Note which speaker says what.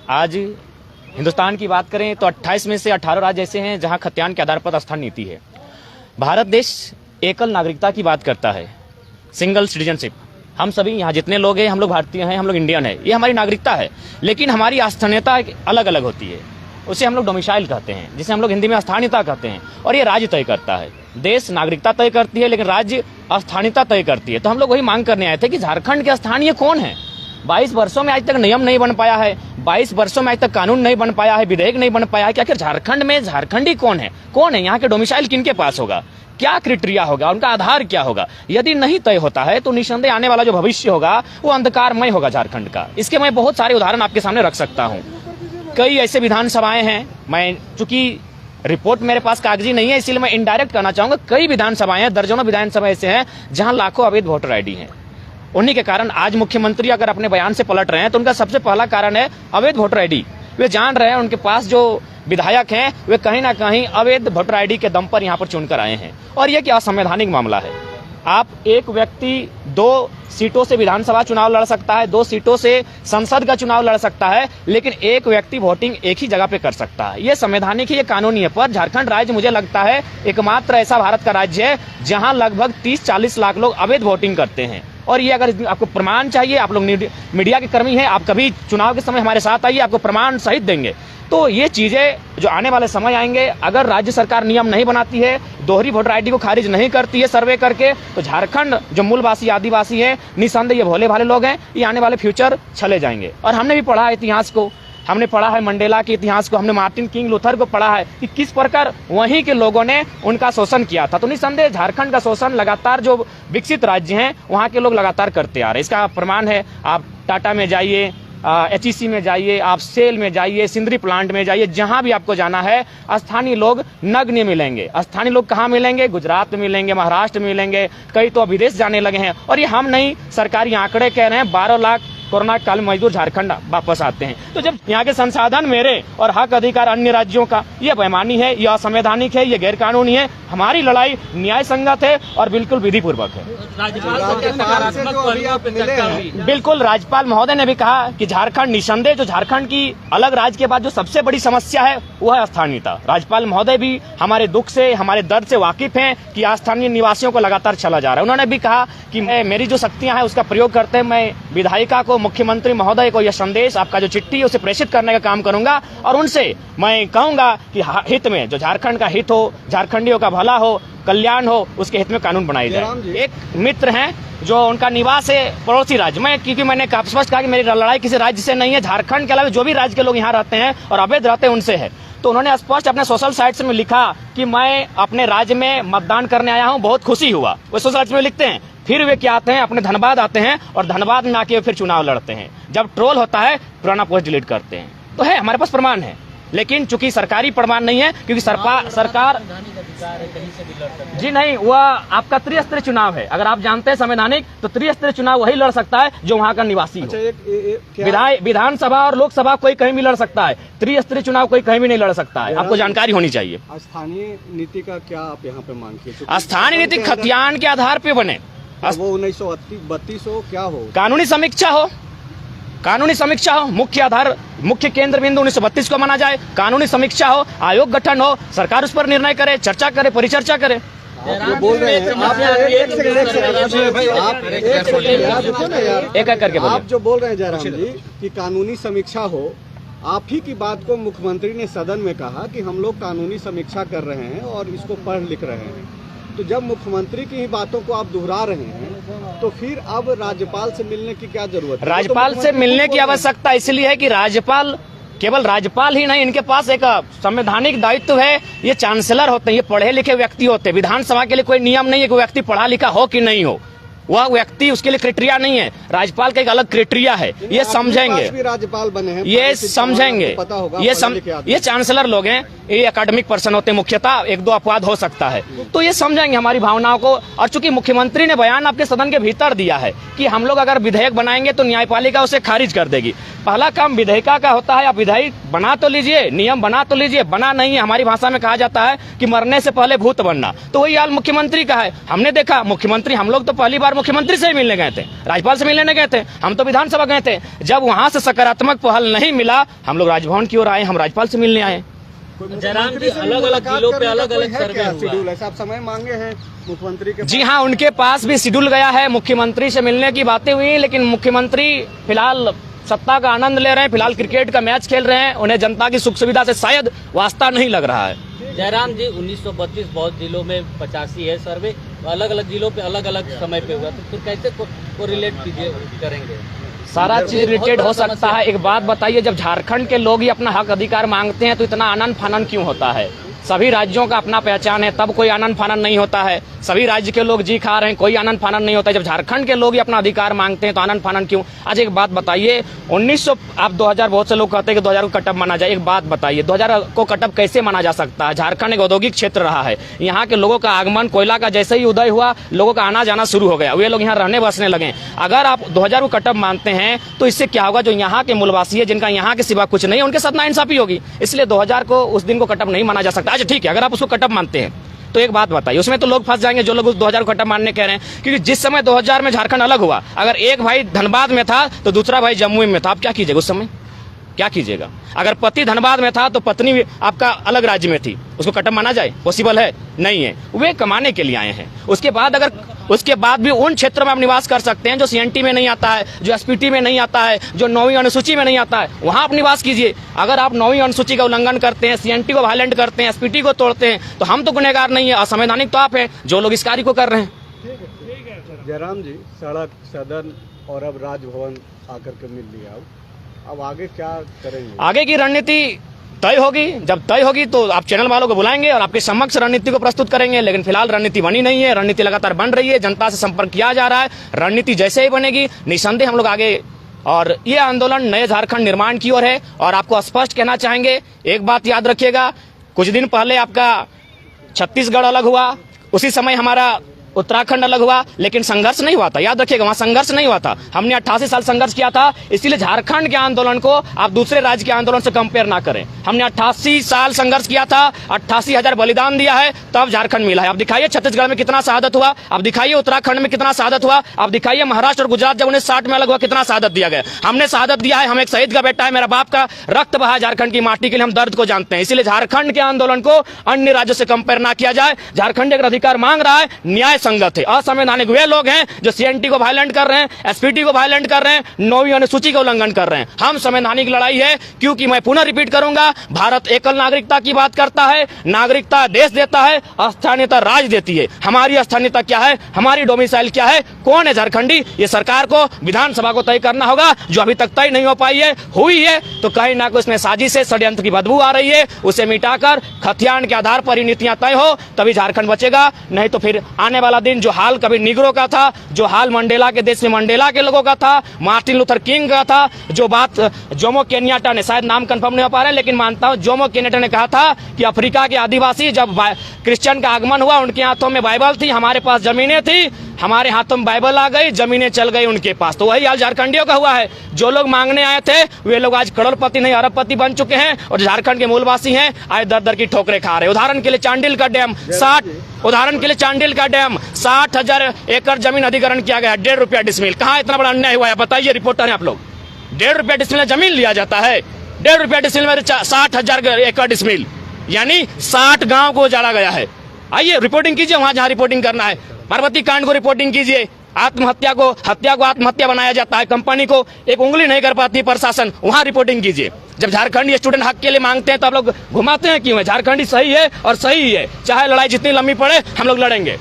Speaker 1: आज हिंदुस्तान की बात करें तो 28 में से 18 राज्य ऐसे हैं जहां खतियान के आधार पर स्थान नीति है। भारत देश एकल नागरिकता की बात करता है, सिंगल सिटीजनशिप। हम सभी यहाँ जितने लोग हैं, हम लोग भारतीय हैं, हम लोग इंडियन है, ये हमारी नागरिकता है। लेकिन हमारी स्थानीयता अलग अलग होती है, उसे हम लोग डोमिसाइल कहते हैं, जिसे हम लोग हिंदी में स्थानीयता कहते हैं। और ये राज्य तय करता है। देश नागरिकता तय करती है, लेकिन राज्य स्थानीयता तय करती है। तो हम लोग वही मांग करने आए थे कि झारखंड के स्थानीय कौन है। 22 वर्षों में आज तक नियम नहीं बन पाया है, 22 वर्षों में आज तक कानून नहीं बन पाया है, विधेयक नहीं बन पाया है कि आखिर झारखंड में झारखंडी कौन है, यहाँ के डोमिसाइल किनके पास होगा, क्या क्राइटेरिया होगा, उनका आधार क्या होगा। यदि नहीं तय होता है तो निसंदेह आने वाला जो भविष्य होगा वो अंधकारमय होगा झारखंड का। इसके मैं बहुत सारे उदाहरण आपके सामने रख सकता हूँ। कई ऐसे विधानसभाएं हैं, मैं चूंकि रिपोर्ट मेरे पास कागजी नहीं है इसलिए मैं इनडायरेक्ट कहना चाहूंगा, कई विधानसभाएं हैं, दर्जनों विधानसभा ऐसे हैं जहां लाखों अवैध वोटर आईडी हैं। उन्हीं के कारण आज मुख्यमंत्री अगर अपने बयान से पलट रहे हैं तो उनका सबसे पहला कारण है अवैध वोटर आईडी। वे जान रहे हैं उनके पास जो विधायक हैं वे कहीं ना कहीं अवैध वोटर आईडी के दम पर यहाँ पर चुनकर आए हैं। और यह क्या असंवैधानिक मामला है। आप एक व्यक्ति 2 सीटों से विधानसभा चुनाव लड़ सकता है, 2 सीटों से संसद का चुनाव लड़ सकता है, लेकिन एक व्यक्ति वोटिंग एक ही जगह पे कर सकता है। ये संवैधानिक है, ये कानूनी है। पर झारखंड राज्य मुझे लगता है एकमात्र ऐसा भारत का राज्य है जहां लगभग 30-40 लाख लोग अवैध वोटिंग करते हैं। और ये अगर आपको प्रमाण चाहिए, आप लोग मीडिया के कर्मी हैं, आप कभी चुनाव के समय हमारे साथ आइए, आपको प्रमाण सहित देंगे। तो ये चीजें जो आने वाले समय आएंगे, अगर राज्य सरकार नियम नहीं बनाती है, दोहरी वोटर आईडी को खारिज नहीं करती है सर्वे करके, तो झारखंड जो मूलवासी आदिवासी है, निसंदेह ये भोले भाले लोग हैं, ये आने वाले फ्यूचर चले जाएंगे। और हमने भी पढ़ा है इतिहास को, हमने पढ़ा है मंडेला के इतिहास को, हमने मार्टिन किंग लूथर को पढ़ा है कि किस प्रकार वहीं के लोगों ने उनका शोषण किया था। तो निसंदेह झारखंड का शोषण लगातार जो विकसित राज्य हैं वहां के लोग लगातार करते आ रहे हैं। इसका प्रमाण है, आप टाटा में जाइए, HEC में जाइए, आप सेल में जाइए, सिंदरी प्लांट में जाइए, जहां भी आपको जाना है स्थानीय लोग नग्न मिलेंगे। स्थानीय लोग कहां मिलेंगे? गुजरात में मिलेंगे, महाराष्ट्र में मिलेंगे, कई तो विदेश जाने लगे हैं। और ये हम नहीं, सरकारी आंकड़े कह रहे हैं 12 लाख कोरोना काल में मजदूर झारखंड वापस आते हैं। तो जब यहाँ के संसाधन मेरे और हक अधिकार अन्य राज्यों का, ये बेईमानी है, ये असंवैधानिक है, ये गैर कानूनी है। हमारी लड़ाई न्याय संगत है और बिल्कुल विधिपूर्वक है। बिल्कुल, राज्यपाल महोदय ने भी कहा कि झारखंड निसंदेह, जो झारखंड की अलग राज्य के बाद जो सबसे बड़ी समस्या है वो है स्थानीयता। राज्यपाल महोदय भी हमारे दुख से, हमारे दर्द से वाकिफ हैं कि स्थानीय निवासियों को लगातार चला जा रहा है। उन्होंने भी कहा कि मेरी जो शक्तियां हैं उसका प्रयोग करते हैं, मैं विधायिका को, मुख्यमंत्री महोदय को यह संदेश, आपका जो चिट्ठी है उसे प्रेषित करने का काम करूंगा और उनसे मैं कहूंगा कि हित में, जो झारखंड का हित हो, झारखंडियों का भला हो, कल्याण हो, उसके हित में कानून बनाए जाए। एक मित्र हैं जो उनका निवास है पड़ोसी राज्य में, क्योंकि मैंने स्पष्ट कहा कि मेरी लड़ाई किसी राज्य से नहीं है, झारखंड के अलावा जो भी राज्य के लोग यहाँ रहते हैं और अवैध रहते हैं उनसे है। तो उन्होंने स्पष्ट अपने सोशल साइट्स में लिखा कि मैं अपने राज्य में मतदान करने आया हूँ, बहुत खुशी हुआ। वो सोशल साइट्स में लिखते हैं। फिर वे क्या आते हैं, अपने धनबाद आते हैं और धनबाद में आके फिर चुनाव लड़ते हैं। जब ट्रोल होता है पुराना पोस्ट डिलीट करते हैं। तो है, हमारे पास प्रमाण है, लेकिन चूंकि सरकारी प्रमाण नहीं है, क्योंकि सरकार जी नहीं, वह आपका त्रिस्तरीय चुनाव है। अगर आप जानते हैं संवैधानिक, तो त्रिस्तरीय चुनाव वही लड़ सकता है जो वहाँ का निवासी हो। विधानसभा और लोकसभा कोई कहीं भी लड़ सकता है, त्रिस्तरीय चुनाव कोई कहीं भी नहीं लड़ सकता है। आपको जानकारी होनी चाहिए।
Speaker 2: स्थानीय नीति का क्या आप यहाँ पे मांग किए?
Speaker 1: स्थानीय नीति खतियान के आधार पे बने,
Speaker 2: वो 1932 हो, क्या हो?
Speaker 1: कानूनी समीक्षा हो, कानूनी समीक्षा हो, मुख्य आधार, मुख्य केंद्र बिंदु 1932 को माना जाए, कानूनी समीक्षा हो, आयोग गठन हो, सरकार उस पर निर्णय करे, चर्चा करे, परिचर्चा करे।
Speaker 2: आप बोल रहे हैं,
Speaker 1: एक करके बोलिए।
Speaker 2: आप जो बोल रहे हैं जयराम जी कि कानूनी समीक्षा हो, आप ही की बात को मुख्यमंत्री ने सदन में कहा कि हम लोग कानूनी समीक्षा कर रहे हैं और इसको पढ़ लिख रहे हैं। तो जब मुख्यमंत्री की ही बातों को आप दोहरा रहे हैं तो फिर अब राज्यपाल से मिलने की क्या जरूरत है?
Speaker 1: राज्यपाल से मिलने की आवश्यकता इसलिए है कि राज्यपाल, केवल राज्यपाल ही नहीं, इनके पास एक संवैधानिक दायित्व है। ये चांसलर होते हैं, ये पढ़े लिखे व्यक्ति होते हैं। विधानसभा के लिए कोई नियम नहीं है कि व्यक्ति पढ़ा लिखा हो कि नहीं हो, वह व्यक्ति, उसके लिए क्राइटेरिया नहीं है। राज्यपाल का एक अलग क्राइटेरिया है, ये समझेंगे,
Speaker 2: भी राज्यपाल बने हैं,
Speaker 1: ये समझेंगे,
Speaker 2: पता होगा,
Speaker 1: ये चांसलर लोग हैं, ये एकेडमिक पर्सन होते हैं मुख्यतः, 1-2 अपवाद हो सकता है, तो ये समझेंगे हमारी भावनाओं को। और चूंकि मुख्यमंत्री ने बयान आपके सदन के भीतर दिया है कि हम लोग अगर विधेयक बनाएंगे तो न्यायपालिका उसे खारिज कर देगी। पहला काम विधेयिका का होता है, आप विधेयक बना तो लीजिए, नियम बना तो लीजिए, बना नहीं है। हमारी भाषा में कहा जाता है कि मरने से पहले भूत बनना, तो वही हाल मुख्यमंत्री का है। हमने देखा मुख्यमंत्री, हम लोग तो पहली बार बार मुख्यमंत्री से ही मिलने गए थे, राज्यपाल से मिलने गए थे, हम तो विधानसभा गए थे। जब वहां से सकारात्मक पहल नहीं मिला, हम लोग राजभवन की ओर आए, हम राज्यपाल से मिलने आए।
Speaker 3: जयराम जी, अलग अलग जिलों पे अलग अलग सर्वे
Speaker 2: शेड्यूल है, आप समय मांगे हैं मुख्यमंत्री के?
Speaker 1: जी हाँ, उनके पास भी शेड्यूल गया है, मुख्यमंत्री से मिलने की बातें हुई, लेकिन मुख्यमंत्री फिलहाल सत्ता का आनंद ले रहे हैं, फिलहाल क्रिकेट का मैच खेल रहे हैं, उन्हें जनता की सुख सुविधा से शायद वास्ता नहीं लग रहा है।
Speaker 3: जयराम जी, 1932 बहुत जिलों में 85 है सर्वे, अलग अलग जिलों पे अलग अलग समय पे हुआ, तो फिर कैसे को रिलेट करेंगे?
Speaker 1: सारा चीज रिलेटेड हो सकता है। एक बात बताइए, जब झारखंड के लोग ही अपना हक अधिकार मांगते हैं तो इतना आनंद फानन क्यों होता है? सभी राज्यों का अपना पहचान है, तब कोई आनंद फानन नहीं होता है। सभी राज्य के लोग जी खा रहे हैं, कोई आनंद फानन नहीं होता है। जब झारखंड के लोग ही अपना अधिकार मांगते हैं तो आनंद फानन क्यों? आज एक बात बताइए, 1900 आप 2000, बहुत से लोग कहते हैं कि 2000 को कटअप माना जाए। एक बात बताइए, 2000 को कटअप कैसे माना जा सकता है? झारखंड एक औद्योगिक क्षेत्र रहा है, यहाँ के लोगों का आगमन, कोयला का जैसे ही उदय हुआ, लोगों का आना जाना शुरू हो गया, वे लोग यहाँ रहने बसने लगे। अगर आप 2000 को कटअप मानते हैं तो इससे क्या होगा? जो यहाँ के मूलवासी है, जिनका यहाँ के सिवा कुछ नहीं है, उनके साथ नाइंसाफी होगी। इसलिए 2000 को, उस दिन को कटअप नहीं माना जा सकता। अच्छा ठीक है, अगर आप उसको कटअप मानते हैं तो एक बात बताइए, उसमें तो लोग फंस जाएंगे जो लोग उस 2000 को कटअप मानने कह रहे हैं, क्योंकि जिस समय 2000 में झारखंड अलग हुआ, अगर एक भाई धनबाद में था तो दूसरा भाई जम्मू में था, आप क्या कीजिएगा उस समय? क्या कीजिएगा? अगर पति धनबाद में था तो पत्नी आपका अलग राज्य में थी, उसको कटअप माना जाए? पॉसिबल है? नहीं है। वे कमाने के लिए आए हैं। उसके बाद भी उन क्षेत्रों में आप निवास कर सकते हैं जो सीएनटी में नहीं आता है, जो एसपीटी में नहीं आता है, जो 9वीं अनुसूची में नहीं आता है, वहां आप निवास कीजिए। अगर आप 9वीं अनुसूची का उल्लंघन करते हैं, सीएनटी को वायलेंट करते हैं, एसपीटी को तोड़ते हैं, तो हम तो गुनहगार नहीं है, असंवैधानिक तो आप हैं जो लोग इस कार्य को कर रहे हैं।
Speaker 2: जयराम जी, सड़क, सदन और अब राजभवन आकर के मिल लिया, अब आगे क्या करेंगे?
Speaker 1: आगे की रणनीति तय होगी। जब तय होगी तो आप चैनल वालों को बुलाएंगे और आपके समक्ष रणनीति को प्रस्तुत करेंगे। लेकिन फिलहाल रणनीति बनी नहीं है, रणनीति लगातार बन रही है, जनता से संपर्क किया जा रहा है। रणनीति जैसे ही बनेगी, निसंदेह हम लोग आगे, और ये आंदोलन नए झारखंड निर्माण की ओर है। और आपको स्पष्ट कहना चाहेंगे, एक बात याद रखिएगा, कुछ दिन पहले आपका छत्तीसगढ़ अलग हुआ, उसी समय हमारा उत्तराखंड अलग हुआ, लेकिन संघर्ष नहीं हुआ था। याद रखिएगा, वहां संघर्ष नहीं हुआ था। हमने 88 साल संघर्ष किया था। इसीलिए झारखंड के आंदोलन को आप दूसरे राज्य के आंदोलन से कंपेयर ना करें। हमने 88 साल संघर्ष किया था, 88,000 बलिदान दिया है, तब झारखंड मिला है। आप दिखाइए छत्तीसगढ़ में कितना शहादत हुआ, आप दिखाइए उत्तराखंड में कितना शहादत हुआ, आप दिखाइए महाराष्ट्र और गुजरात जब 1960 में अलग हुआ कितना शहादत दिया गया। हमने शहादत दिया है, हम एक शहीद का बेटा है, मेरा बाप का रक्त बहा झारखंड की माटी के लिए, हम दर्द को जानते हैं। इसलिए झारखंड के आंदोलन को अन्य राज्यों से कंपेयर ना किया जाए। झारखंड अगर अधिकार मांग रहा है, न्याय संगत है। असंवैधानिक वे लोग हैं जो सीएनटी को वायलेंट कर रहे हैं, एसपीटी को वायलेंट कर रहे हैं, 9वीं अनुसूची का उल्लंघन कर रहे हैं। हम संवैधानिक लड़ाई है, क्योंकि मैं पुनः रिपीट करूंगा, भारत एकल नागरिकता की बात करता है। नागरिकता देश देता है, स्थानीयता राज्य देती है। हमारी स्थानीयता क्या है, हमारी डोमिसाइल क्या है, कौन है झारखंडी, ये सरकार को, विधानसभा को तय करना होगा, जो अभी तक तय नहीं हो पाई है। हुई है तो कहीं ना कहीं उसमें साजिश है, षड्यंत्र की बदबू आ रही है। उसे मिटाकर खतियान के आधार पर ही नीतियां तय हो, तभी झारखंड बचेगा। नहीं तो फिर आने वाला दिन जो हाल कभी निग्रो का था, जो हाल मंडेला के देश में मंडेला के लोगों का था, मार्टिन लूथर किंग का था, जो बात जोमो केन्याटा ने, शायद नाम कंफर्म नहीं हो पा रहा है लेकिन मानता हूं, जोमो केन्याटा ने कहा था कि अफ्रीका के आदिवासी जब क्रिश्चियन का आगमन हुआ, उनके हाथों में बाइबल थी, हमारे पास जमीनें थी, हमारे हाथों में बाइबल आ गई, जमीनें चल गई उनके पास। तो वही हाल झारखंडियों का हुआ है। जो लोग मांगने आए थे वे लोग आज करोड़पति नहीं अरबपति बन चुके हैं, और झारखंड के मूलवासी हैं आज दर दर की ठोकरें खा रहे हैं। उदाहरण के लिए चांडिल का डैम 60,000 एकड़ जमीन अधिग्रहण किया गया, 1.5 रुपया डिसमिल। कहाँ इतना बड़ा अन्याय हुआ है बताइए, रिपोर्टर है आप लोग। 1.5 रुपया डिसमिल में जमीन लिया जाता है, 1.5 रुपया डिसमिल में 60,000 एकड़ डिसमिल, यानी 60 गांव को उजाड़ा गया है। आइए रिपोर्टिंग कीजिए वहां जहां रिपोर्टिंग करना है। पार्वती कांड को रिपोर्टिंग कीजिए। हत्या को आत्महत्या बनाया जाता है, कंपनी को एक उंगली नहीं कर पाती प्रशासन, वहां रिपोर्टिंग कीजिए। जब झारखंडी स्टूडेंट हक के लिए मांगते हैं तो आप लोग घुमाते हैं क्यों है? झारखंडी सही है और सही है, चाहे लड़ाई जितनी लंबी पड़े हम लोग लड़ेंगे।